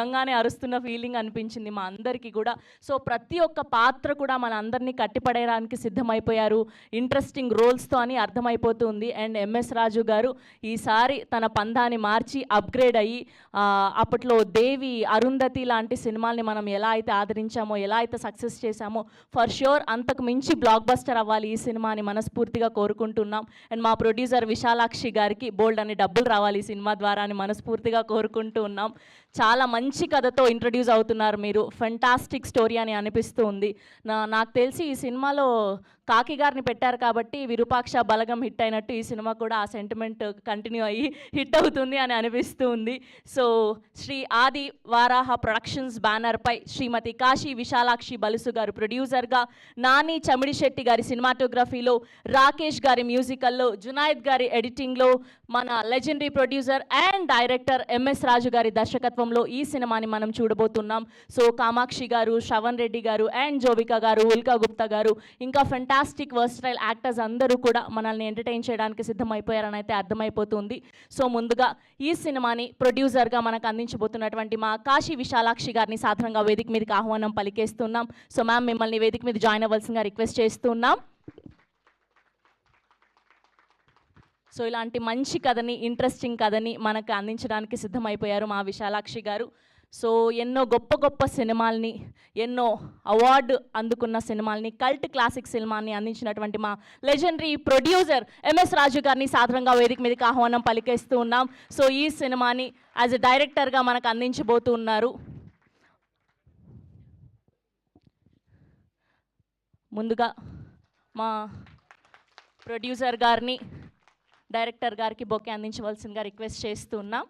నిజంగానే అరుస్తున్న ఫీలింగ్ అనిపించింది మా అందరికీ కూడా. సో ప్రతి ఒక్క పాత్ర కూడా మన అందరినీ కట్టిపడేయడానికి సిద్ధమైపోయారు ఇంట్రెస్టింగ్ రోల్స్తో అని అర్థమైపోతుంది. అండ్ ఎంఎస్ రాజు గారు ఈసారి తన పందాన్ని మార్చి అప్గ్రేడ్ అయ్యి అప్పట్లో దేవి, అరుంధతి లాంటి సినిమాల్ని మనం ఎలా అయితే ఆదరించామో, ఎలా అయితే సక్సెస్ చేశామో, ఫర్ ష్యూర్ అంతకు మించి బ్లాక్ బస్టర్ అవ్వాలి ఈ సినిమాని మనస్ఫూర్తిగా కోరుకుంటున్నాం. అండ్ మా ప్రొడ్యూసర్ విశాలాక్షి గారికి బోల్డ్ అని డబ్బులు రావాలి ఈ సినిమా ద్వారా అని మనస్ఫూర్తిగా కోరుకుంటూ ఉన్నాం. చాలా మంచి కథతో ఇంట్రడ్యూస్ అవుతున్నారు మీరు, ఫెంటాస్టిక్ స్టోరీ అని అనిపిస్తూ ఉంది. నాకు తెలిసి ఈ సినిమాలో కాకి గారిని పెట్టారు కాబట్టి విరూపాక్ష బలగం హిట్ అయినట్టు ఈ సినిమా కూడా ఆ సెంటిమెంట్ కంటిన్యూ అయ్యి హిట్ అవుతుంది అని అనిపిస్తూ ఉంది. సో శ్రీ ఆది వారాహ ప్రొడక్షన్స్ బ్యానర్పై శ్రీమతి కాశీ విశాలాక్షి బలుసు గారు ప్రొడ్యూసర్గా, నాని చమిడిశెట్టి గారి సినిమాటోగ్రఫీలో, రాకేష్ గారి మ్యూజికల్లో, జునాయిద్ గారి ఎడిటింగ్లో, మన legendary producer and director MS Raju గారి దర్శకత్వంలో ఈ సినిమాని మనం చూడబోతున్నాం. సో కామాక్షి గారు, శ్రవణ్ రెడ్డి గారు అండ్ జోవికా గారు, ఉల్కా గుప్తా గారు, ఇంకా ఫెంటాస్టిక్ వర్స్టైల్ యాక్టర్స్ అందరూ కూడా మనల్ని ఎంటర్టైన్ చేయడానికి సిద్ధమైపోయారని అయితే అర్థమైపోతుంది. సో ముందుగా ఈ సినిమాని ప్రొడ్యూసర్గా మనకు అందించబోతున్నటువంటి మా కాశీ విశాలాక్షి గారిని సాధారణంగా వేదిక మీదకి ఆహ్వానం పలికేస్తున్నాం. సో మ్యామ్, మిమ్మల్ని వేదిక మీద జాయిన్ అవ్వాల్సిందిగా రిక్వెస్ట్ చేస్తున్నాం. సో ఇలాంటి మంచి కథని, ఇంట్రెస్టింగ్ కథని మనకు అందించడానికి సిద్ధమైపోయారు మా విశాలాక్షి గారు. సో ఎన్నో గొప్ప గొప్ప సినిమాల్ని, ఎన్నో అవార్డు అందుకున్న సినిమాల్ని, కల్ట్ క్లాసిక్ సినిమాని అందించినటువంటి మా లెజెండరీ ప్రొడ్యూసర్ ఎంఎస్ రాజు గారిని సాధారణంగా వేదిక మీదకి ఆహ్వానం పలికేస్తూ ఉన్నాం. సో ఈ సినిమాని యాజ్ ఎ డైరెక్టర్గా మనకు అందించబోతూ ఉన్నారు. ముందుగా మా ప్రొడ్యూసర్ గారిని, డైరెక్టర్ గారికి బొకే అందించవలసిందిగా రిక్వెస్ట్ చేస్తున్నాం.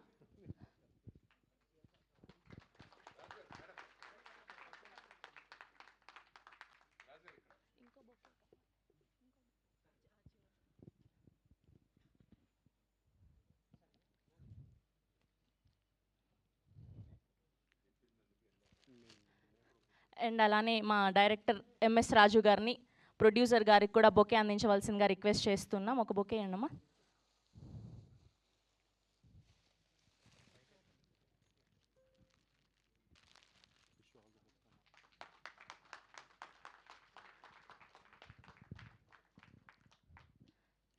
అండ్ అలానే మా డైరెక్టర్ ఎంఎస్ రాజు గారిని, ప్రొడ్యూసర్ గారికి కూడా బొకే అందించవలసిందిగా రిక్వెస్ట్ చేస్తున్నాం. ఒక బొకే అండమ్మా.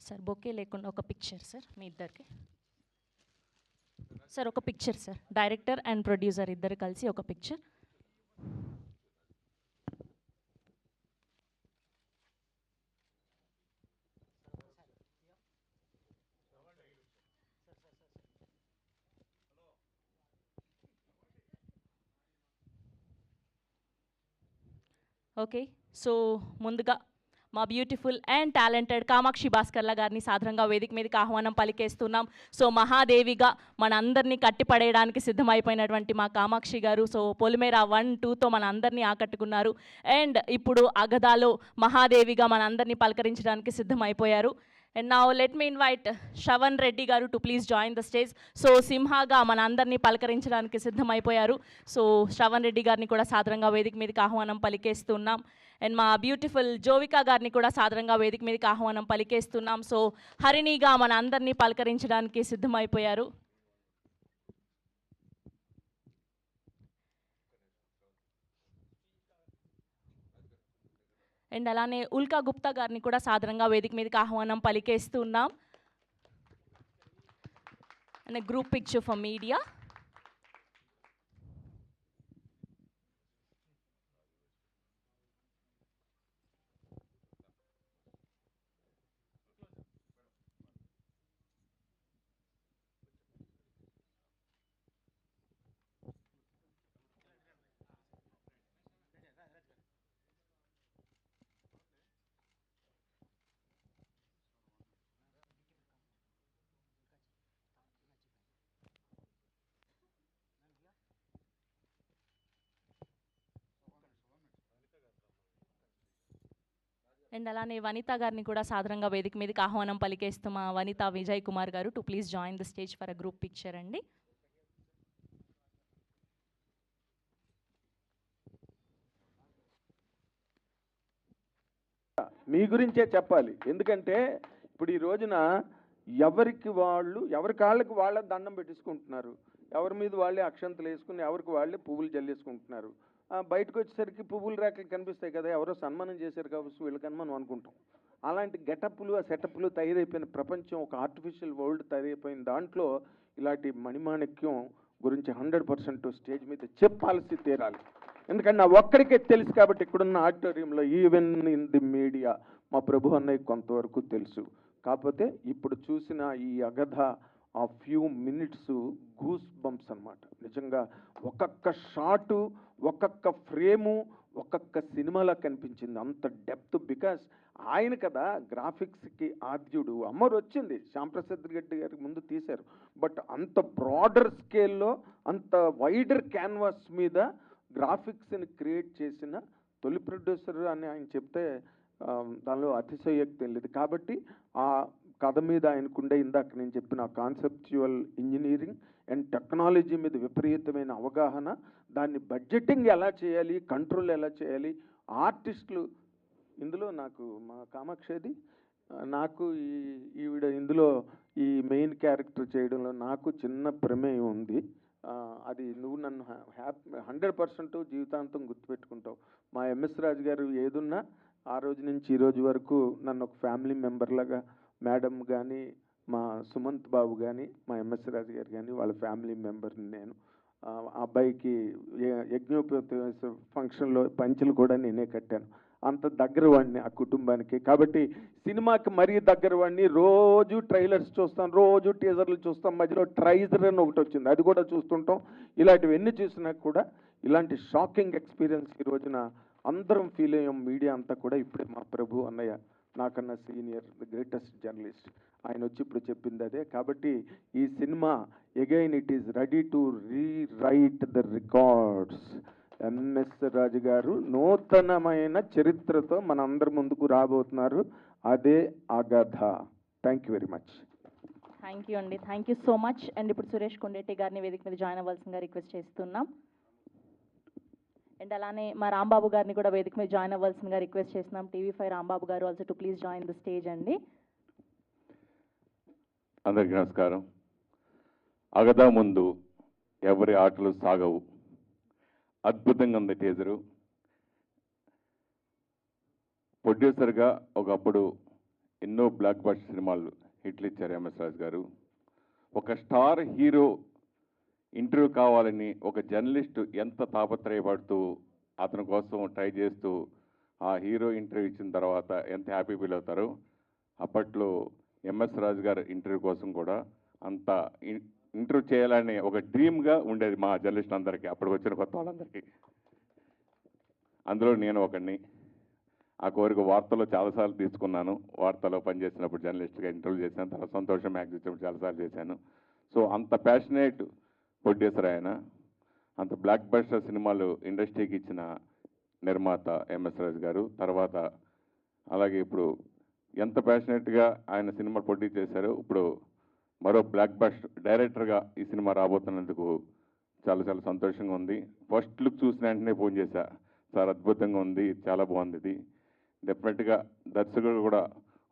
సార్ బొకే లేకుండా ఒక పిక్చర్ సార్ మీ ఇద్దరికి. సార్ ఒక picture sir, director and producer ఇద్దరు కలిసి ఒక పిక్చర్. ఓకే, సో ముందుగా మా beautiful and talented Kamakshi Bhaskarla గారిని సాధారణంగా వేదిక మీదకి ఆహ్వానం పలికేస్తున్నాం. సో మహాదేవిగా మన అందరినీ కట్టిపడేయడానికి సిద్ధమైపోయినటువంటి మా కామాక్షి గారు సో పొలిమేర 1, 2తో మన అందరినీ ఆకట్టుకున్నారు. అండ్ ఇప్పుడు అగదాలో మహాదేవిగా మన అందరినీ పలకరించడానికి సిద్ధమైపోయారు. And now let me invite Shravan Reddy గారు to please join the stage. So సింహాగా మన అందరినీ పలకరించడానికి సిద్ధమైపోయారు. సో శ్రవణ్ రెడ్డి గారిని కూడా సాధారణంగా వేదిక మీదకి ఆహ్వానం పలికేస్తున్నాం. అండ్ మా బ్యూటిఫుల్ జోవికా గారిని కూడా సాధారణంగా వేదిక మీదకి ఆహ్వానం పలికేస్తున్నాం. సో హరిణిగా మన అందరినీ పలకరించడానికి సిద్ధమైపోయారు. అండ్ అలానే ఉల్కా గుప్తా గారిని కూడా సాధారణంగా వేదిక మీదకి ఆహ్వానం పలికేస్తున్నాం. And group picture for media. And అలానే వనిత గారిని కూడా సాధారణంగా వేదిక మీదకి ఆహ్వానం పలికేస్తూ మా వనిత విజయ్ కుమార్ గారు to please join the stage for a group picture అండి. మీ గురించే చెప్పాలి. ఎందుకంటే ఇప్పుడు ఈ రోజున ఎవరికి కాళ్ళకి వాళ్ళ దండం పెట్టించుకుంటున్నారు. ఎవరి మీద వాళ్ళే అక్షంతలు వేసుకుని ఎవరికి వాళ్ళే పువ్వులు జల్లేసుకుంటున్నారు. బయటకు వచ్చేసరికి పువ్వుల రేఖలు కనిపిస్తాయి కదా, ఎవరో సన్మానం చేశారు కాబట్టి వీళ్ళకని మనం అనుకుంటాం. అలాంటి గెటప్లు, ఆ సెటప్లు తయారైపోయిన ప్రపంచం, ఒక ఆర్టిఫిషియల్ వరల్డ్ తయారైపోయిన దాంట్లో ఇలాంటి మణిమాణిక్యం గురించి 100% స్టేజ్ మీద చెప్పాల్సి తీరాలి. ఎందుకంటే నా ఒక్కడికే తెలుసు కాబట్టి ఇక్కడున్న ఆడిటోరియంలో, ఈవెన్ ఇన్ ది మీడియా మా ప్రభు అన్నయ్య కొంతవరకు తెలుసు. కాకపోతే ఇప్పుడు చూసిన ఈ అగధ ఆ ఫ్యూ మినిట్స్ గూస్ బంప్స్ అన్నమాట. నిజంగా ఒక్కొక్క షాటు, ఒక్కొక్క ఫ్రేము ఒక్కొక్క సినిమాలా కనిపించింది, అంత డెప్త్. బికాస్ ఆయన కదా గ్రాఫిక్స్కి ఆద్యుడు. అమ్మరు వచ్చింది శ్యాంప్రసాద్ రెడ్డి గారికి ముందు తీశారు, బట్ అంత బ్రాడర్ స్కేల్లో, అంత వైడర్ క్యాన్వాస్ మీద గ్రాఫిక్స్ని క్రియేట్ చేసిన తొలి ప్రొడ్యూసర్ అని ఆయన చెప్తే దానిలో అతిశయోక్తి లేదు. కాబట్టి ఆ కథ మీద ఆయనకుండే ఇందాక నేను చెప్పిన కాన్సెప్చువల్ ఇంజనీరింగ్ అండ్ టెక్నాలజీ మీద విపరీతమైన అవగాహన, దాన్ని బడ్జెటింగ్ ఎలా చేయాలి, కంట్రోల్ ఎలా చేయాలి, ఆర్టిస్టులు ఇందులో నాకు మా కామాక్షేది నాకు ఈవిడ ఇందులో ఈ మెయిన్ క్యారెక్టర్ చేయడంలో నాకు చిన్న ప్రమేయం ఉంది. అది నువ్వు నన్ను 100% జీవితాంతం గుర్తుపెట్టుకుంటావు. మా ఎంఎస్ రాజు గారు ఏదున్నా ఆ రోజు నుంచి ఈ రోజు వరకు నన్ను ఒక ఫ్యామిలీ మెంబర్లాగా, మేడం కానీ, మా సుమంత్ బాబు కానీ, మా ఎంఎస్ రాజు గారు కానీ వాళ్ళ ఫ్యామిలీ మెంబర్ని నేను. ఆ అబ్బాయికి యజ్ఞోపేత ఫంక్షన్లో పంచులు కూడా నేనే కట్టాను. అంత దగ్గర వాడిని ఆ కుటుంబానికి. కాబట్టి సినిమాకి మరీ దగ్గర వాడిని. రోజు ట్రైలర్స్ చూస్తాం, రోజు టీజర్లు చూస్తాం, మధ్యలో ట్రైజర్ అని ఒకటి వచ్చింది, అది కూడా చూస్తుంటాం. ఇలాంటివన్నీ చూసినా కూడా ఇలాంటి షాకింగ్ ఎక్స్పీరియన్స్ ఈ రోజున అందరం ఫీల్ అయ్యాం, మీడియా అంతా కూడా. ఇప్పుడే మా ప్రభు అన్నయ్య, నాకన్నా సీనియర్, ది గ్రేటెస్ట్ జర్నలిస్ట్, ఆయన వచ్చి ఇప్పుడు చెప్పింది అదే. కాబట్టి ఈ cinema again it is ready to rewrite the records. MS Raju గారు నూతనమైన చరిత్రతో మన అందరి ముందుకు రాబోతున్నారు, అదే Agadha. Thank you very much. Thank you అండి, thank you so much. And ఇప్పుడు సురేష్ కొండెట్టి గారిని వేదిక మీద జాయిన్ అవ్వాల్సిందిగా రిక్వెస్ట్ చేస్తున్నాం. అండ్ అలానే మా రాంబాబు గారిని కూడా వేదిక మీద జాయిన్ అవ్వాల్సిందిగా రిక్వెస్ట్ చేస్తున్నాం. TV5 రాంబాబు గారు also to please join the stage అండి. అందరికీ నమస్కారం. అగధ ముందు ఎవరి ఆటలు సాగవు. అద్భుతంగా ఉంది టీజరు. ప్రొడ్యూసర్గా ఒకప్పుడు ఎన్నో బ్లాక్ బస్టర్ సినిమాలు హిట్లు ఇచ్చారు ఎంఎస్ రాజు గారు. ఒక స్టార్ హీరో ఇంటర్వ్యూ కావాలని ఒక జర్నలిస్ట్ ఎంత తాపత్రయపడుతూ అతని కోసం ట్రై చేస్తూ ఆ హీరో ఇంటర్వ్యూ ఇచ్చిన తర్వాత ఎంత హ్యాపీ ఫీల్ అవుతారో, అప్పట్లో ఎంఎస్ రాజు గారు ఇంటర్వ్యూ కోసం కూడా అంత ఇంటర్వ్యూ చేయాలని ఒక డ్రీమ్గా ఉండేది మా జర్నలిస్ట్ అందరికీ, అప్పటికి వచ్చిన కొత్త వాళ్ళందరికీ. అందులో నేను ఒకడిని. ఆ కోరిక వార్తలో చాలాసార్లు తీసుకున్నాను. వార్తలో పనిచేసినప్పుడు జర్నలిస్ట్గా ఇంటర్వ్యూ చేశాను, తర్వాత సంతోషం మ్యాగజైన్ ఇచ్చినప్పుడు చాలాసార్లు చేశాను. సో అంత ప్యాషనేట్ ప్రొడ్యూసర్ ఆయన. అంత బ్లాక్ బస్టర్ సినిమాలు ఇండస్ట్రీకి ఇచ్చిన నిర్మాత ఎంఎస్ రాజు గారు. తర్వాత అలాగే ఇప్పుడు ఎంత ప్యాషనేట్గా ఆయన సినిమా ప్రొడ్యూస్ చేశారు. ఇప్పుడు మరో బ్లాక్ బస్టర్ డైరెక్టర్గా ఈ సినిమా రాబోతున్నందుకు చాలా చాలా సంతోషంగా ఉంది. ఫస్ట్ లుక్ చూసిన వెంటనే ఫోన్ చేశా, సార్ అద్భుతంగా ఉంది, చాలా బాగుంది, ఇది డెఫినెట్గా దర్శకులు కూడా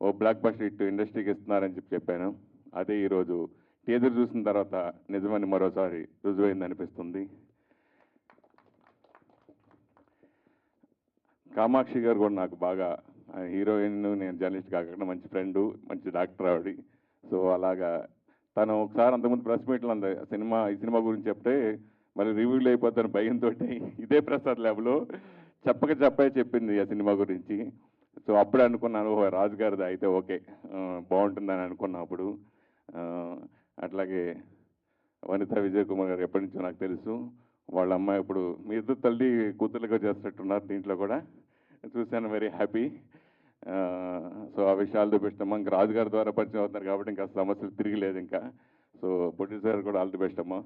ఓ బ్లాక్ బస్టర్ హిట్ ఇండస్ట్రీకి ఇస్తున్నారని చెప్పాను. అదే ఈరోజు టీజర్ చూసిన తర్వాత నిజమని మరోసారి రుజువైంది అనిపిస్తుంది. కామాక్షి గారు కూడా నాకు బాగా, హీరోయిన్, నేను జర్నలిస్ట్ కాకుండా మంచి ఫ్రెండు, మంచి డాక్టర్ ఆవిడ. సో అలాగా తను ఒకసారి అంతకుముందు ప్రెస్ మీట్లో అంది ఈ సినిమా గురించి చెప్తే మళ్ళీ రివ్యూలు అయిపోతాను భయంతో ఇదే ప్రసాద్ ల్యాబ్లో చెప్పే చెప్పింది ఆ సినిమా గురించి. సో అప్పుడే అనుకున్నాను, ఓహో రాజు గారిది అయితే ఓకే బాగుంటుందని అనుకున్నా అప్పుడు. అట్లాగే వనిత విజయ్ కుమార్ గారు ఎప్పటి నుంచో నాకు తెలుసు. వాళ్ళ అమ్మాయి ఇప్పుడు మీ ఇద్దరు తల్లి కూతురుగా చేస్తున్నట్టున్నారు దీంట్లో కూడా చూశాను, వెరీ హ్యాపీ. సో ఆ విషయాలు చూపిస్తాం. ఇంకా రాజుగారి ద్వారా పరిచయం అవుతున్నారు కాబట్టి ఇంకా సమస్యలు తిరిగిలేదు ఇంకా. సో ప్రొడ్యూసర్ కూడా ఆల్ ది బెస్ట్ అమ్మా.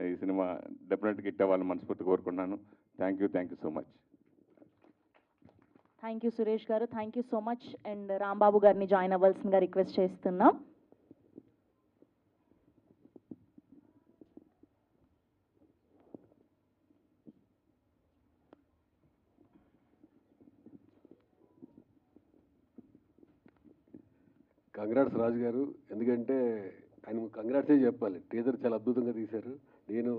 ఈ సినిమా డెఫినెట్గా హిట్ అవ్వాలని మనస్ఫూర్తి కోరుకున్నాను. Thank you so much. Thank you Suresh గారు, thank you so much. And Rambabu గారిని జాయిన్ అవ్వాల్సిందిగా రిక్వెస్ట్ చేస్తున్నాం. కంగ్రాట్స్ రాజు గారు, ఎందుకంటే ఆయన కంగ్రాట్సే చెప్పాలి. టీజర్ చాలా అద్భుతంగా తీశారు, నేను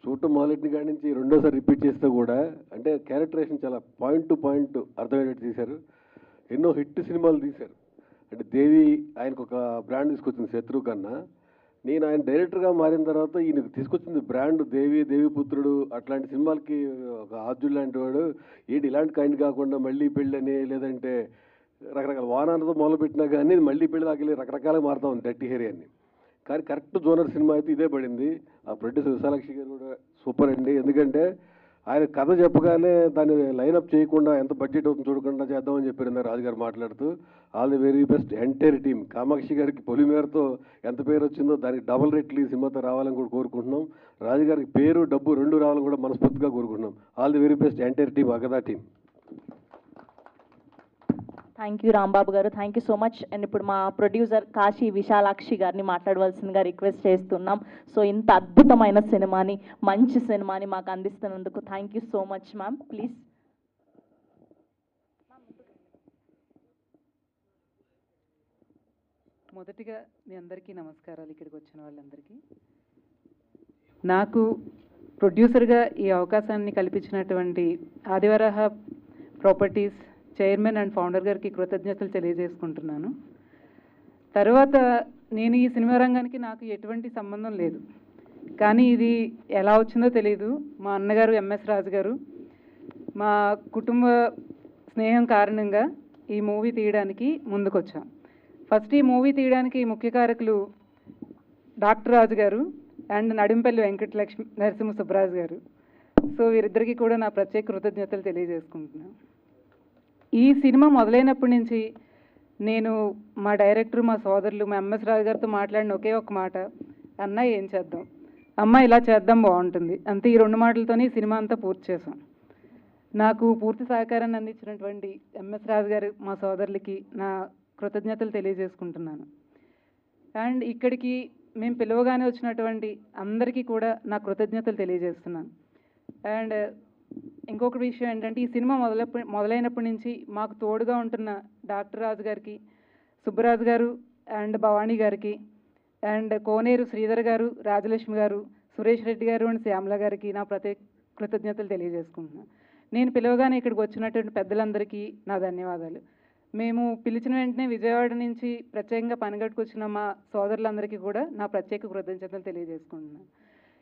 చూడటం మొదలెట్టిన కాడి నుంచి రెండోసారి రిపీట్ చేస్తే కూడా అంటే క్యారెక్టరేషన్ చాలా పాయింట్ టు పాయింట్ అర్థమయ్యేటట్టు తీశారు. ఎన్నో హిట్ సినిమాలు తీశారు. అంటే దేవి ఆయనకు ఒక బ్రాండ్ తీసుకొచ్చింది శత్రువు కన్నా. నేను ఆయన డైరెక్టర్గా మారిన తర్వాత ఈయనకు తీసుకొచ్చింది బ్రాండ్ దేవిపుత్రుడు అట్లాంటి సినిమాలకి ఒక ఆర్జున్ లాంటి వాడు ఏంటి ఇలాంటి కైండ్ కాకుండా మళ్ళీ పెళ్ళని లేదంటే రకరకాల వాహనాలతో మొదలుపెట్టినా కానీ మళ్ళీ పెళ్ళి దాకెళ్ళి రకరకాలుగా మారుతా ఉంది డర్టీ హెయిర్ అని. కానీ కరెక్ట్ జోనర్ సినిమా అయితే ఇదే పడింది. ఆ ప్రొడ్యూసర్ విశాలాక్షి గారు కూడా సూపర్ అండి. ఎందుకంటే ఆయన కథ చెప్పగానే దాన్ని లైనప్ చేయకుండా ఎంత బడ్జెట్ అవుతుంది చూడకుండా చేద్దామని చెప్పారు రాజుగారు మాట్లాడుతూ. All the very best entire team. Kamakshi గారికి పొలిమేరతో ఎంత పేరు వచ్చిందో దానికి డబుల్ రెట్లు ఈ సినిమాతో రావాలని కూడా కోరుకుంటున్నాం. రాజుగారికి పేరు డబ్బు రెండు రావాలని కూడా మనస్ఫూర్తిగా కోరుకుంటున్నాం. All the very best entire team, Agadha team. Thank you Rambabu గారు, thank you so much. And ఇప్పుడు మా ప్రొడ్యూసర్ కాశీ విశాలాక్షి గారిని మాట్లాడవలసిందిగా రిక్వెస్ట్ చేస్తున్నాం. సో ఇంత అద్భుతమైన సినిమాని, మంచి సినిమాని మాకు అందిస్తున్నందుకు thank you so much ma'am. Please. మొదటిగా మీ అందరికీ నమస్కారాలు, ఇక్కడికి వచ్చిన వాళ్ళందరికీ. నాకు ప్రొడ్యూసర్గా ఈ అవకాశాన్ని కల్పించినటువంటి Adivaraha properties chairman and founder గారికి కృతజ్ఞతలు తెలియజేసుకుంటున్నాను. తర్వాత నేను ఈ సినిమా రంగానికి నాకు ఎటువంటి సంబంధం లేదు, కానీ ఇది ఎలా వచ్చిందో తెలియదు. మా అన్నగారు ఎంఎస్ రాజు గారు మా కుటుంబ స్నేహం కారణంగా ఈ మూవీ తీయడానికి ముందుకొచ్చాం. ఫస్ట్ ఈ మూవీ తీయడానికి ముఖ్య కారకులు డాక్టర్ రాజు గారు అండ్ నడింపల్లి వెంకటలక్ష్మి నరసింహ సుబ్బరాజు గారు. సో వీరిద్దరికీ కూడా నా ప్రత్యేక కృతజ్ఞతలు తెలియజేసుకుంటున్నాను. ఈ సినిమా మొదలైనప్పటి నుంచి నేను మా డైరెక్టర్, మా సోదరులు, మా ఎంఎస్ రాజు గారితో మాట్లాడిన ఒకే ఒక మాట, అన్న ఏం చేద్దాం, అమ్మ ఇలా చేద్దాం బాగుంటుంది అంతే. ఈ రెండు మాటలతోనే ఈ సినిమా అంతా పూర్తి చేసాం. నాకు పూర్తి సహకారాన్ని అందించినటువంటి ఎంఎస్ రాజు గారు, మా సోదరులకి నా కృతజ్ఞతలు తెలియజేసుకుంటున్నాను. అండ్ ఇక్కడికి మేము పిలవగానే వచ్చినటువంటి అందరికీ కూడా నా కృతజ్ఞతలు తెలియజేస్తున్నాను. అండ్ ఇంకొక విషయం ఏంటంటే, ఈ సినిమా మొదలైనప్పటి నుంచి మాకు తోడుగా ఉంటున్న డాక్టర్ రాజు గారికి, సుబ్బరాజు గారు అండ్ భవానీ గారికి, అండ్ కోనేరు శ్రీధర్ గారు, రాజలక్ష్మి గారు, సురేష్ రెడ్డి గారు అండ్ శ్యామల గారికి నా ప్రత్యేక కృతజ్ఞతలు తెలియజేసుకుంటున్నాను. నేను పిలవగానే ఇక్కడికి వచ్చినటువంటి పెద్దలందరికీ నా ధన్యవాదాలు. మేము పిలిచిన వెంటనే విజయవాడ నుంచి ప్రత్యేకంగా పనిగట్టుకొచ్చిన మా సోదరులందరికీ కూడా నా ప్రత్యేక కృతజ్ఞతలు తెలియజేసుకుంటున్నాను.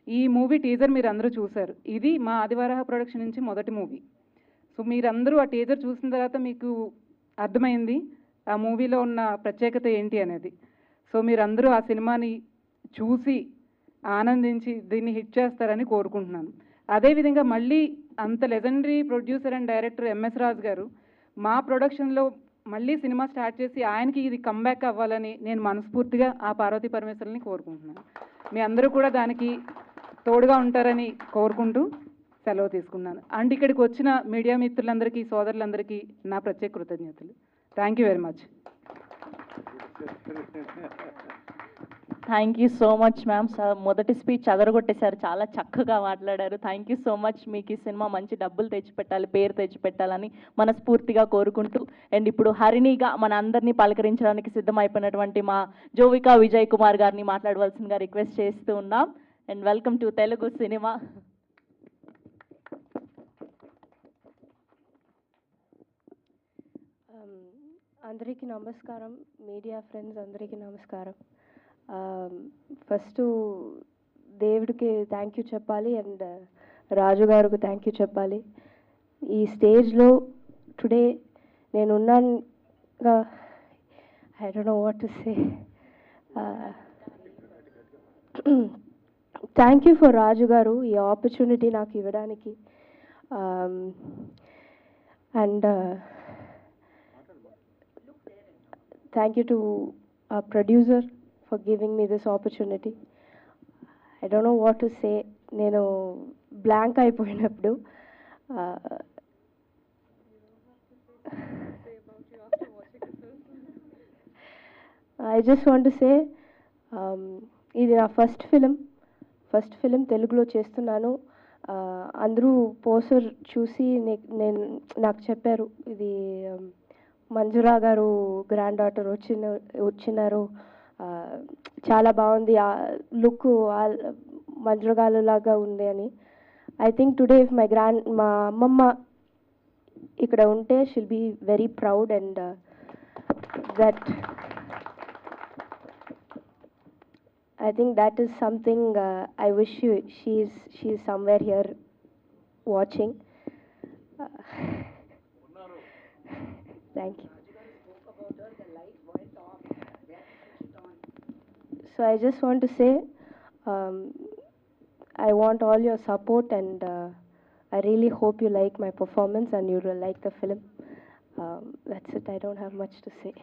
ఈ మూవీ టీజర్ మీరు అందరూ చూశారు. ఇది మా ఆదివరాహ ప్రొడక్షన్ నుంచి మొదటి మూవీ. సో మీరందరూ ఆ టీజర్ చూసిన తర్వాత మీకు అర్థమైంది ఆ మూవీలో ఉన్న ప్రత్యేకత ఏంటి అనేది. సో మీరందరూ ఆ సినిమాని చూసి ఆనందించి దీన్ని హిట్ చేస్తారని కోరుకుంటున్నాను. అదేవిధంగా మళ్ళీ అంత legendary producer and director MS Raju గారు మా ప్రొడక్షన్లో మళ్ళీ సినిమా స్టార్ట్ చేసి ఆయనకి ఇది కమ్బ్యాక్ అవ్వాలని నేను మనస్ఫూర్తిగా ఆ పార్వతీ పరమేశ్వరుని కోరుకుంటున్నాను. మీ అందరూ కూడా దానికి తోడుగా ఉంటారని కోరుకుంటూ సెలవు తీసుకున్నాను. అండ్ ఇక్కడికి వచ్చిన మీడియా మిత్రులందరికీ, సోదరులందరికీ నా ప్రత్యేక కృతజ్ఞతలు. Thank you very much. Thank you so much ma'am. Sir మొదటి స్పీచ్ అదరగొట్టేశారు, చాలా చక్కగా మాట్లాడారు. Thank you so much. మీకు ఈ సినిమా మంచి డబ్బులు తెచ్చిపెట్టాలి, పేరు తెచ్చిపెట్టాలని మనస్ఫూర్తిగా కోరుకుంటూ, అండ్ ఇప్పుడు హరిణిగా మన అందరినీ పలకరించడానికి సిద్ధమైపోయినటువంటి మా జోవికా విజయ్ కుమార్ గారిని మాట్లాడవలసిందిగా రిక్వెస్ట్ చేస్తూ ఉన్నాం. And welcome to Telugu cinema. అందరికీ నమస్కారం, మీడియా ఫ్రెండ్స్ అందరికీ నమస్కారం. ఫస్ట్ దేవుడికి థ్యాంక్ యూ చెప్పాలి అండ్ రాజు గారికి థ్యాంక్ యూ చెప్పాలి. ఈ స్టేజ్లో టుడే నేను ఉన్నాను. I don't know what to say. Thank you for Raju గారు ఈ ఆపర్చునిటీ నాకు ఇవ్వడానికి. And thank you to our producer for giving me this opportunity. I don't know what to say. నేను బ్లాంక్ అయిపోయినప్పుడు I just want to say ఇది నా first film తెలుగులో చేస్తున్నాను. అందరూ పోస్టర్ చూసి నాకు చెప్పారు ఇది మంజురా గారు గ్రాండ్ డాటర్ వచ్చినారు, చాలా బాగుంది లుక్, మంత్రగాలు లాగా ఉంది అని. ఐ థింక్ టుడే ఇఫ్ మా అమ్మమ్మ ఇక్కడ ఉంటే she'll be very proud and that I think that is something I wish she's somewhere here watching. Thank you. So I just want to say, I want all your support and I really hope you like my performance and you will like the film. That's it. I don't have much to say.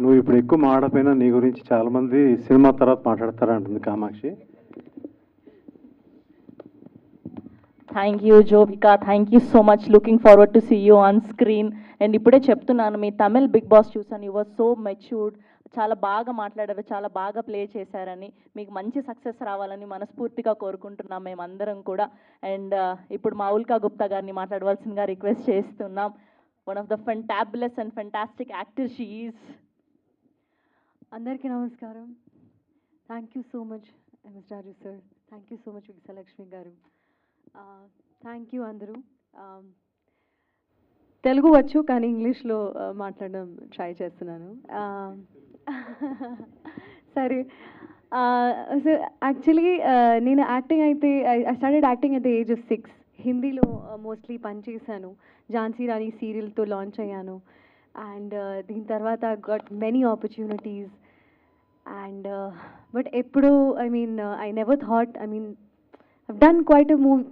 నువ్వు ఇప్పుడు ఎక్కువ మాట్లాడపోయినా నీ గురించి చాలామంది cinema తర్వాత మాట్లాడతారంటుంది Kamakshi. Thank you Jovika, thank you so much. Looking forward to see you on screen. And ఇప్పుడే చెప్తున్నాను, మీ తమిళ్ బిగ్ బాస్ చూసాను. యు వర్ సో మెచ్యూర్డ్, చాలా బాగా మాట్లాడారు, చాలా బాగా ప్లే చేశారని, మీకు మంచి సక్సెస్ రావాలని మనస్ఫూర్తిగా కోరుకుంటున్నాం మేమందరం కూడా. అండ్ ఇప్పుడు మా ఉల్కా గుప్తా గారిని మాట్లాడవలసిందిగా రిక్వెస్ట్ చేస్తున్నాం. One of the fantabulous and fantastic actor she is. అందరికీ నమస్కారం. Thank you so much MS Raju sir, thank you so much Vijayalakshmi గారు, థ్యాంక్ యూ అందరూ. తెలుగు వచ్చు కానీ ఇంగ్లీష్లో మాట్లాడడం ట్రై చేస్తున్నాను. సరే, సో యాక్చువల్లీ నేను యాక్టింగ్ అయితే I started acting at the age of 6. హిందీలో మోస్ట్లీ పనిచేశాను. ఝాన్సీ రాణి సీరియల్తో లాంచ్ అయ్యాను. అండ్ దీని తర్వాత got many opportunities and but ఎప్పుడు I never thought, I've done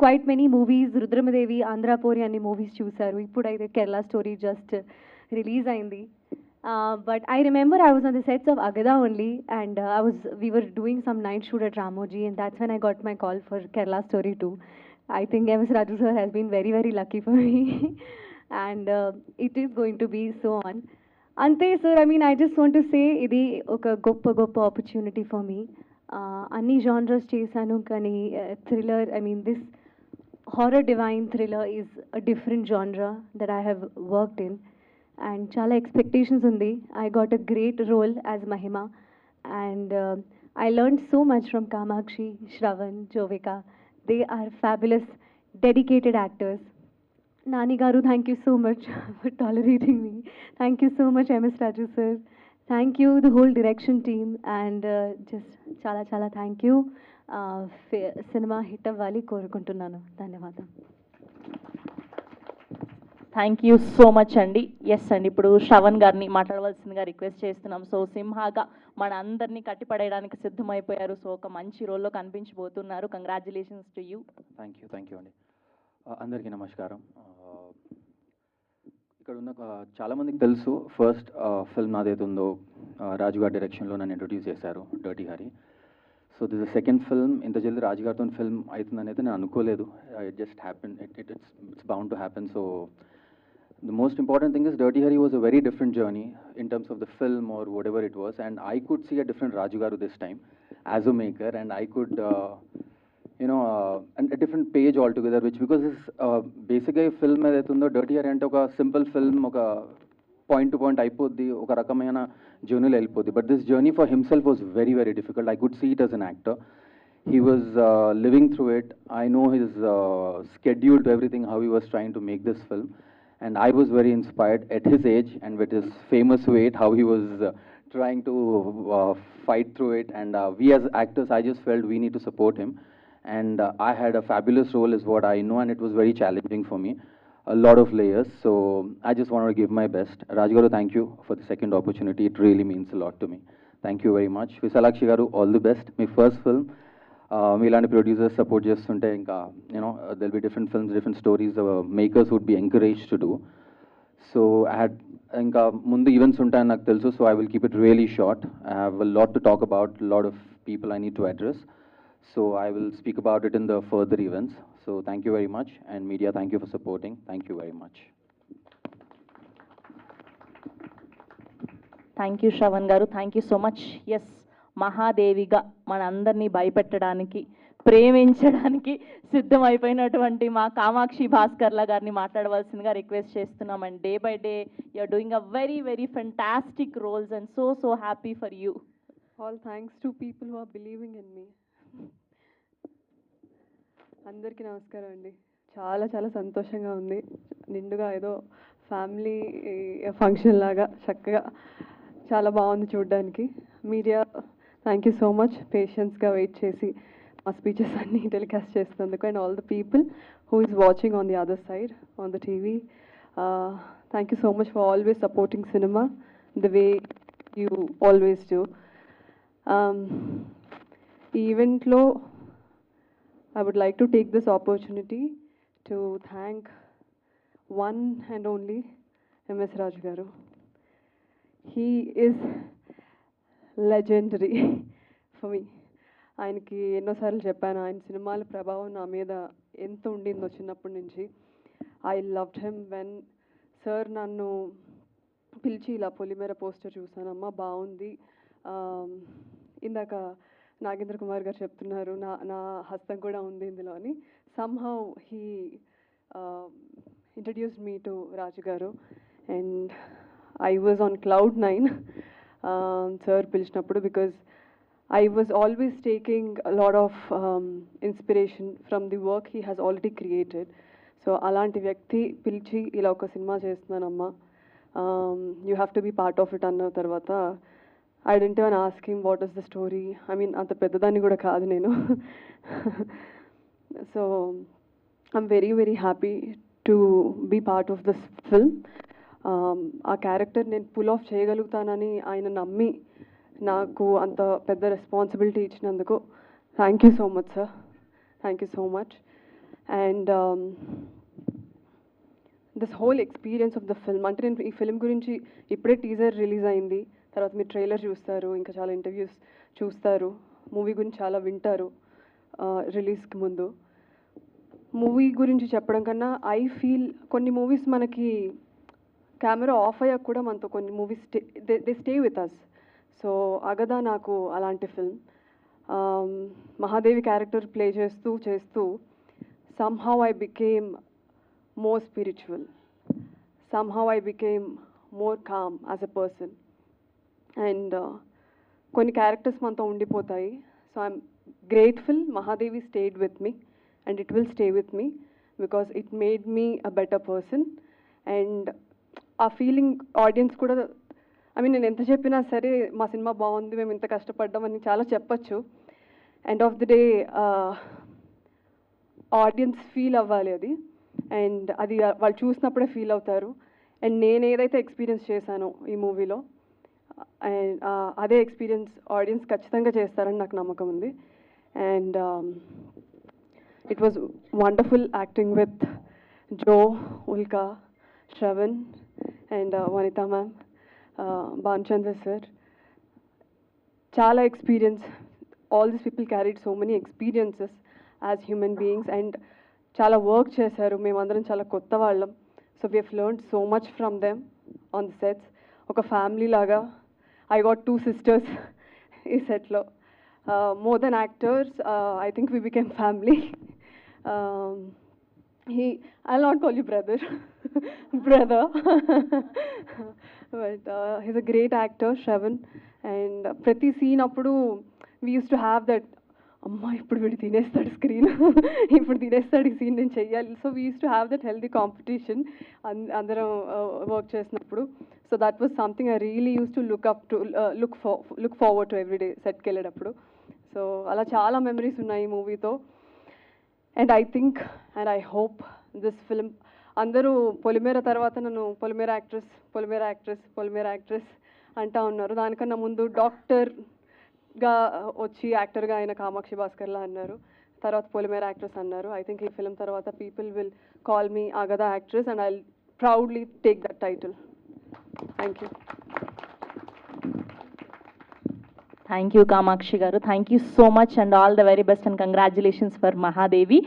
quite many movies. Rudramadevi, Andhra Pori అన్ని మూవీస్ చూశారు. ఇప్పుడైతే కేరళ స్టోరీ జస్ట్ రిలీజ్ అయింది. But I remember I was on the sets of Agada only and we were doing some night shoot at Ramoji and that's when I got my call for Kerala Story 2. I think MS Raju sir has been very, very lucky for me. And it is going to be so on. Ante sir, I just want to say idi oka goppa opportunity for me. Anni genres chesanu kani thriller, this horror divine thriller is a different genre that I have worked in and chala expectations undi. I got a great role as Mahima and I learned so much from Kamakshi, Shravan, Jovika. They are fabulous, dedicated actors. Nani Garu, thank you so much for tolerating me. Thank you so much, MS Raju sir. Thank you, the whole direction team, and just chala thank you. Cinema hit avvali korukuntunnanu. Dhanyavadam. Thank you so much అండి. Yes అండి, ఇప్పుడు శ్రవణ్ గారిని మాట్లాడవలసిందిగా request చేస్తున్నాం. So సింహాగా మన అందరినీ కట్టిపడేయడానికి సిద్ధమైపోయారు. So ఒక మంచి రోల్లో కనిపించబోతున్నారు. Congratulations to you. Thank you అండి. అందరికీ నమస్కారం. ఇక్కడ ఉన్న చాలామందికి తెలుసు, ఫస్ట్ ఫిల్మ్ నాదైతే ఉందో రాజుగారి డైరెక్షన్లో నన్ను ఇంట్రొడ్యూస్ చేశారు, dirty Hari. So this the second film. ఇంత జల్దీ రాజుగారితో ఫిల్మ్ అవుతుందని అయితే నేను అనుకోలేదు. It just happen, it's bound to happen. So the most important thing is Dirty Harry was a very different journey in terms of the film or whatever it was, and I could see a different Raju Garu this time as a maker, and I could a different page altogether, which because this basically film edaithe undo Dirty Harry ante oka simple film, oka point to point ayipoddi, oka rakamaina journey lo elipoddi, but this journey for himself was very, very difficult. I could see it as an actor. He was living through it. I know his schedule to everything, how he was trying to make this film. And I was very inspired at his age and with his famous weight, how he was trying to fight through it. And we as actors, I just felt we need to support him. And I had a fabulous role is what I know, and it was very challenging for me. A lot of layers. So I just wanted to give my best. Rajgaru, thank you for the second opportunity. It really means a lot to me. Thank you very much. Visalakshi Garu, all the best. My first film. మీలాంటి producers support చేస్తుంటే ఇంకా there'll be different films, different stories makers would be encourage to do. So I had ఇంకా ముందు events ఉంటాయని నాకు తెలుసు. So I will keep it really short. I have a lot to talk about, lot of people I need to address. So I will speak about it in the further events. So thank you very much, and media, thank you for supporting. Thank you very much. Thank you Shravan గారు, thank you so much. Yes, మహాదేవిగా మనందరినీ భయపెట్టడానికి, ప్రేమించడానికి సిద్ధమైపోయినటువంటి మా కామాక్షి భాస్కర్ల గారిని మాట్లాడవలసిందిగా request చేస్తున్నాం. And day by day you're doing a very, very fantastic roles and so happy for you. All thanks to people who are believing in me. అందరికీ నమస్కారం అండి. చాలా చాలా సంతోషంగా ఉంది. నిండుగా ఏదో ఫ్యామిలీ ఫంక్షన్ లాగా చక్కగా చాలా బాగుంది చూడడానికి. Media thank you so much పేషెన్స్గా వెయిట్ చేసి మా స్పీచెస్ అన్నీ టెలికాస్ట్ చేస్తున్నందుకు, and all the people who is watching on the other side on the TV. Thank you so much for always supporting cinema the way you always do. ఈ ఈవెంట్లో I would like to take this opportunity to thank one and only MS Raju garu. He is legendary for me. ఆయనకి ఎన్నోసార్లు చెప్పాను, ఆయన సినిమాల ప్రభావం నా మీద ఎంత ఉండిందో చిన్నప్పటి నుంచి. I loved him when sir నన్ను పిలిచి ఇలా పొలిమేర పోస్టర్ చూసానమ్మా బాగుంది, ఇందాక నాగేంద్ర కుమార్ గారు చెప్తున్నారు నా హస్తం కూడా ఉంది ఇందులో అని. Somehow he introduced me to Raju గారు and I was on cloud 9 sir పిలిచినప్పుడు, because I was always taking lot of inspiration from the work he has already created. So అలాంటి వ్యక్తి పిలిచి ఇలా ఒక సినిమా చేస్తున్నానమ్మా, you have to be part of it అన్న తర్వాత I didn't even ask him what is the story. I mean, anta peddadani kuda kaadu nenu. So I'm very very happy to be part of this film. ఆ character నేను pull off చేయగలుగుతానని ఆయన నమ్మి నాకు అంత పెద్ద responsibility ఇచ్చినందుకు thank you so much sir, thank you so much. And this whole experience of the film, అంటే నేను ఈ ఫిల్మ్ గురించి ఇప్పుడే టీజర్ రిలీజ్ అయింది, తర్వాత మీరు ట్రైలర్ చూస్తారు, ఇంకా చాలా ఇంటర్వ్యూస్ చూస్తారు, మూవీ గురించి చాలా వింటారు రిలీజ్కి ముందు. మూవీ గురించి చెప్పడం కన్నా ఐ ఫీల్ కొన్ని మూవీస్ మనకి కెమెరా ఆఫ్ అయ్యాక కూడా మనతో కొన్ని movies they stay with us. So Agadha నాకు అలాంటి ఫిల్మ్. మహాదేవి క్యారెక్టర్ ప్లే చేస్తూ somehow I became more spiritual, somehow I became more calm as a person. And కొన్ని క్యారెక్టర్స్ మనతో ఉండిపోతాయి. So I'm grateful Mahadevi stayed with me and it will stay with me because it made me a better person. And ఆ feeling audience కూడా, I mean నేను ఎంత చెప్పినా సరే మా సినిమా బాగుంది, మేము ఇంత కష్టపడ్డామని చాలా చెప్పచ్చు. End of the day audience feel అవ్వాలి అది, అండ్ అది వాళ్ళు చూసినప్పుడే ఫీల్ అవుతారు. అండ్ నేను ఏదైతే ఎక్స్పీరియన్స్ చేశానో ఈ మూవీలో, అండ్ అదే ఎక్స్పీరియన్స్ ఆడియన్స్ ఖచ్చితంగా చేస్తారని నాకు నమ్మకం ఉంది. And it was wonderful acting with Jo, Ulka, Shravan and Vanitha ma'am, Bhanuchandra sir. చాలా experience, all these people carried so many experiences as human beings and చాలా వర్క్ చేశారు. మేమందరం చాలా కొత్త వాళ్ళం. So we have learned so much from them on the sets. ఒక family లాగా. I got 2 sisters ఈ సెట్లో. More than actors, I think we became family. I'll not call you brother, brother. But he's a great actor, Shravan. And ప్రతి scene అప్పుడు we used to have that, అమ్మా ఇప్పుడు వీడు తినేస్తాడు screen, ఇప్పుడు తినేస్తాడు ఈ scene నేను చెయ్యాలి. So we use to have that healthy competition అందరం వర్క్ చేసినప్పుడు. So that was something I really use to look forward to every day సెట్కి వెళ్ళేటప్పుడు. సో అలా చాలా మెమరీస్ ఉన్నాయి ఈ మూవీతో. And I think and I hope this film, అందరూ పొలిమేర తర్వాత నన్ను పొలిమేర యాక్ట్రెస్, పొలిమేర యాక్ట్రెస్, పొలిమేర యాక్ట్రెస్ అంటా ఉన్నారు. దానికన్నా ముందు డాక్టర్గా వచ్చి యాక్టర్గా ఆయన కామాక్షి భాస్కర్లా అన్నారు, తర్వాత పొలిమేర యాక్ట్రెస్ అన్నారు. ఐ థింక్ ఈ ఫిల్మ్ తర్వాత people will call me Agadha actress and I proudly take that title. Thank you. Thank you Kamakshi గారు, thank you so much and all the very best and congratulations for Mahadevi.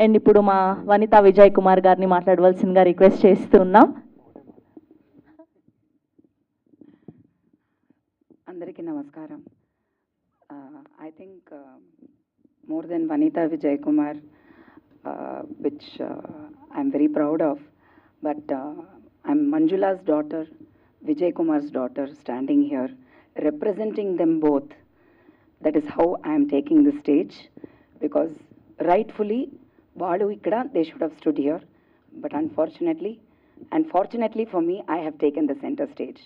And ఇప్పుడు మా వనిత విజయ్ కుమార్ గారిని మాట్లాడవలసిందిగా request చేస్తూ ఉన్నాం. అందరికీ నమస్కారం. I think more than Vanita Vijay Kumar, which I'm very proud of, but I'm Manjula's daughter, Vijay Kumar's daughter, standing here representing them both. That is how I am taking the stage, because rightfully వాళ్ళు ఇక్కడ they should have stood here, but unfortunately and fortunately for me, I have taken the center stage.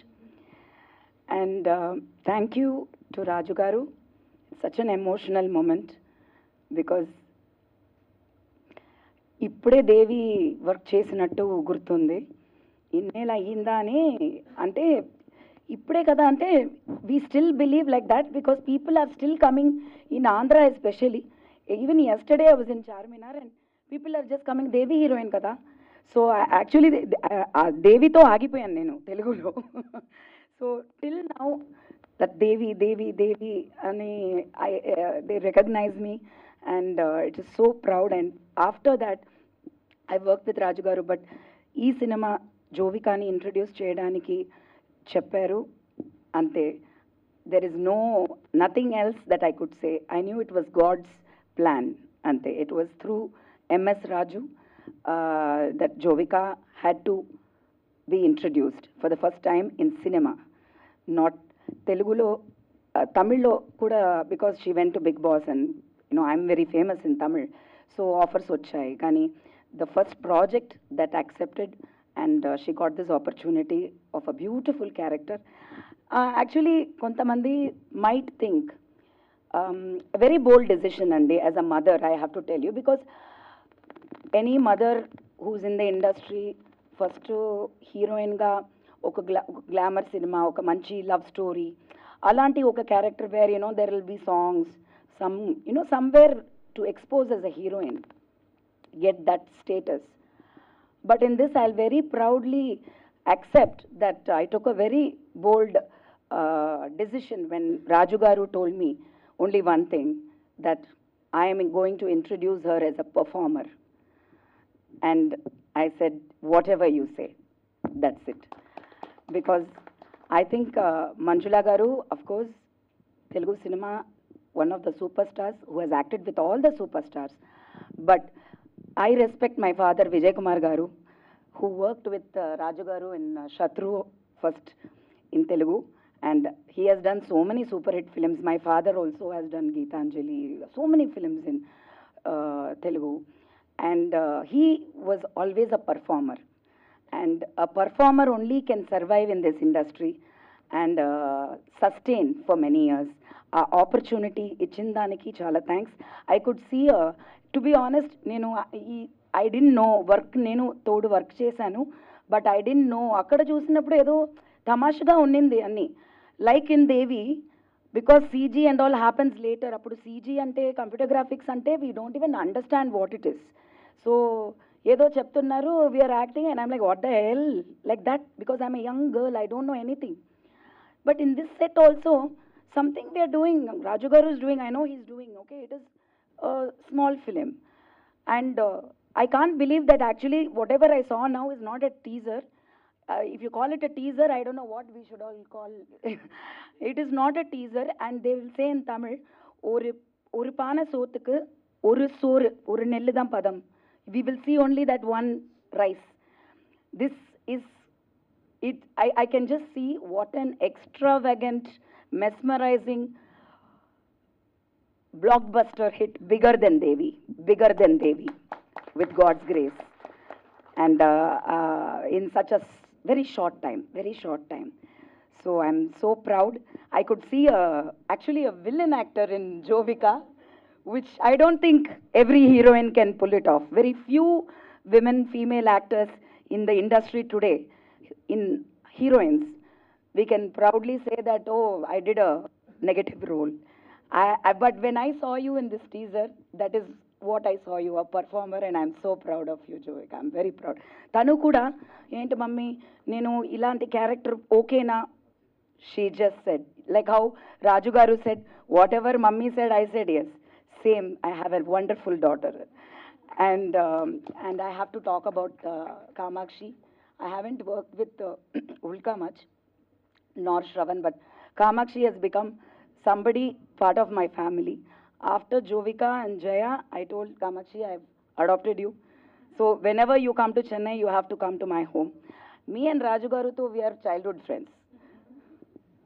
And thank you to Raju garu. Such an emotional moment because ఇప్పుడే దేవి work చేసినట్టు గుర్తుంది. ఇన్నేళ్ళు అయ్యిందా అని, అంటే ఇప్పుడే కదా అంటే we still believe like that because people are still coming in Andhra especially. Even yesterday I was in Charminar and people are just coming, Devi heroine కదా. సో యాక్చువల్లీ దేవితో ఆగిపోయాను నేను తెలుగులో. So till now that Devi Devi Devi అని they recognize me and it is so proud. And after that I work with Raju గారు. But ఈ cinema జోవికాని introduce చేయడానికి చెప్పారు అంతే. There is nothing else that I could say. I knew it was god's plan అంతే. It was through MS Raju that Jovika had to be introduced for the first time in cinema. Not Telugulo, Tamillo kuda, because she went to Big Boss and I'm very famous in Tamil, so offers vachai. Kani the first project that accepted and she got this opportunity of a beautiful character. Actually kontamandi might think a very bold decision andi as a mother, I have to tell you, because any mother who's in the industry, first heroine ga oka glamour cinema, oka manchi love story, alanti oka character where there will be songs, some somewhere to expose as a heroine, get that status. But in this I'll very proudly accept that I took a very bold decision when Raju garu told me only one thing, that I am going to introduce her as a performer. And I said, whatever you say, that's it. Because I think Manjula garu, of course, Telugu cinema, one of the superstars who has acted with all the superstars. But I respect my father, Vijay Kumar garu, who worked with Raju garu in Shatru first in Telugu. And he has done so many super hit films. My father also has done Geetanjali, so many films in Telugu. And he was always a performer. And a performer only can survive in this industry and sustain for many years. Opportunity ichindaniki chala thanks. I could see, to be honest, I didn't know work, nenu todu work chesanu, but I didn't know akkada chusinappudu edo tamashaga unnindi anni. Like in Devi, because CG and all happens later. Appudu CG ante computer graphics ante we don't even understand what it is. So ఏదో చెప్తున్నారు, we are acting and I'm like, what the hell, like that, because I'm a young girl, I don't know anything. But in this set also, something we are doing, Raju garu is doing, I know he's doing, okay, it is a small film. And I can't believe that actually whatever I saw now is not a teaser. If you call it a teaser, I don't know what we should all call. It is not a teaser, and they will say in Tamil, oru paana sothukku oru soru oru nellu dhaan padam. We will see only that one rice. This is it. I can just see what an extravagant, mesmerizing blockbuster hit, bigger than Devi, with God's grace. And in such a very short time. So I'm so proud. I could see actually a villain actor in Jovika, which I don't think every heroine can pull it off. Very few women, female actors in the industry today, in heroines, we can proudly say that, oh, I did a negative role. But when I saw you in this teaser, that is what I saw you, a performer, and I'm so proud of you, Jovika. I'm very proud. Tanu kuda, enti mummy, nenu ilanti character okay na? She just said, like how Raju garu said, whatever mummy said, I said yes. Same, I have a wonderful daughter. And I have to talk about Kamakshi. I haven't worked with Ulka much, nor Shravan, but Kamakshi has become somebody part of my family. After Jovika and Jaya, I told Kamakshi, I've adopted you. So whenever you come to Chennai, you have to come to my home. Me and Raju garu, we are childhood friends.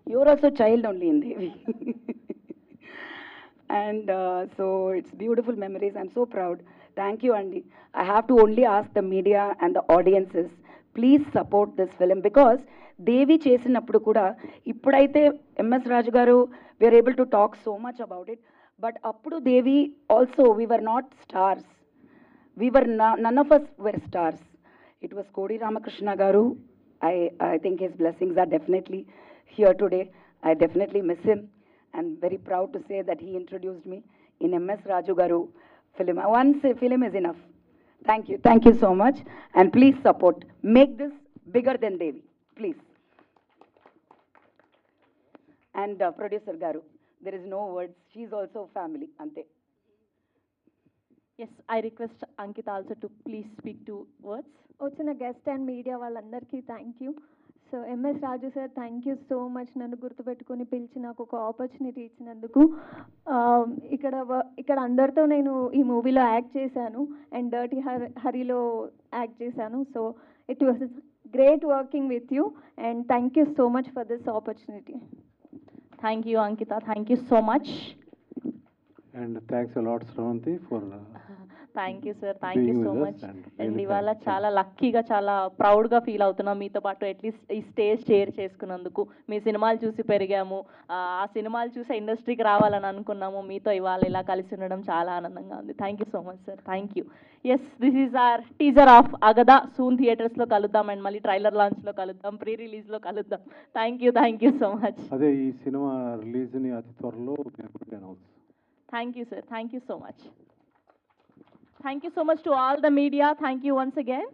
You're also child only in Devi. And so it's beautiful memories. I'm so proud. Thank you, Andy. I have to only ask the media and the audiences, please support this film because Devi చేసినప్పుడు కూడా ఇప్పుడైతే MS Raju గారు we are able to talk so much about it but అప్పుడు Devi also we were not stars we were none of us were stars. It was Kodi Ramakrishna Garu. I think his blessings are definitely here today. I definitely miss him and very proud to say that he introduced me in MS Raju Garu film. One film is enough. Thank you so much, and please support. Make this bigger than Devi, please. And producer Garu, there is no words. She is also family. Ante. Yes, I request Ankita also to please speak 2 words. వచ్చిన guest and media వాళ్ళందరికీ thank you. So MS Raju sir thank you so much నన్ను గుర్తుపెట్టుకొని పిలిచి నాకు ఒక opportunity ఇచ్చినందుకు. ఇక్కడ అందరితో నేను ఈ మూవీలో యాక్ట్ చేశాను అండ్ డర్టీ హరిలో యాక్ట్ చేశాను. So it was great working with you and thank you so much for this opportunity. Thank you, Ankita. Thank you so much. And thanks a lot, Sravanti, for thank you sir, thank you being so with us much. and and really ఇవాళ thanks. చాలా లక్కీగా చాలా ప్రౌడ్గా feel అవుతున్నాం మీతో పాటు at least ఈ stage share చేసుకున్నందుకు. మీ సినిమాలు చూసి పెరిగాము, ఆ సినిమాలు చూసి ఇండస్ట్రీకి రావాలని అనుకున్నాము. మీతో ఇవాళ ఇలా కలిసి ఉండడం చాలా ఆనందంగా ఉంది. Thank you so much sir, thank you. Yes, this is our teaser of Agadha. Soon థియేటర్స్లో కలుద్దాం అండ్ మళ్ళీ ట్రైలర్ లాంచ్లో కలుద్దాం, ప్రీ రిలీజ్లో కలుద్దాం. Thank you so much. అదే ఈ సినిమా రిలీజ్ని అతి త్వరలో announce. Thank you, sir. Thank you so much. Thank you so much to all the media. Thank you once again.